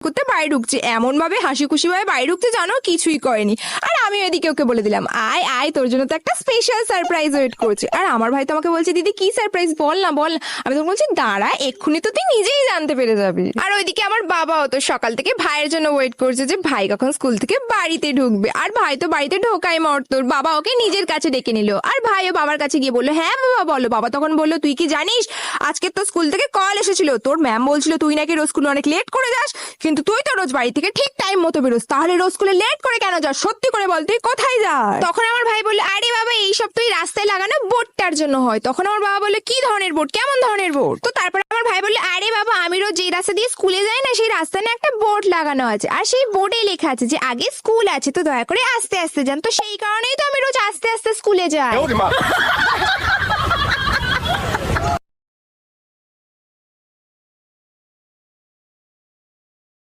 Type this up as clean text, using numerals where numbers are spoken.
করতে বাড়ি ঢুকছে, এমন ভাবে হাসি খুশি ভাবে বাড়ি ঢুকছে জানো কিছুই করেনি। আর আমি এদিকে ওকে বলে দিলাম আয় আয় তোর জন্য তো একটা স্পেশাল সারপ্রাইজ ওয়েট করছে। আর আমার ভাই তো আমাকে বলছে দিদি কি সারপ্রাইজ বল না বল। আমি তো বলছি দাঁড়া এক্ষুনি তো তুই নিজেই জানতে পেরে যাবি। আর ওইদিকে আমার বাবাও তো সকাল থেকে ভাইয়ের জন্য ওয়েট করছে যে ভাই কখন স্কুল থেকে বাড়িতে ঢুকবে। আর ভাই তো বাড়িতে ঢোকাই মর্তর, বাবা ওকে নিজের কাছে ডেকে নিল। আর ভাইও বাবার কাছে গিয়ে বললো হ্যাঁ বাবা বলো। বাবা তখন বললো তুই কি জানিস আজকে তো স্কুল থেকে কল এসেছিল, তোর ম্যাম বলছিল তুই নাকি রোজ স্কুলে অনেক লেট করে যাস, কিন্তু তুই তো রোজ বাড়ি থেকে ঠিক টাইম মতো বেরোস, তাহলে রোজ স্কুলে লেট করে কেন যাস, সত্যি করে বল তুই কোথায় যাস। তখন আমার ভাই বললো আরে বাবা এইসব তুই রাস্তায় লাগানো বোর্ডটার জন্য হয়। তখন আমার বাবা বললো কি ধরনের বোর্ড, কেমন ধরনের বোর্ড। তো তারপরে আমার ভাই বললো আরে বাবা আমি রোজ যে রাস্তা দিয়ে স্কুলে যাই না সেই রাস্তায় না একটা বোর্ড লাগানো আছে, আর সেই বোর্ডে লেখা আছে যে আগে স্কুল আছে তো দয়া করে আস্তে আস্তে যান, তো সেই কারণেই তো আমি রোজ আস্তে আস্তে স্কুলে যাই।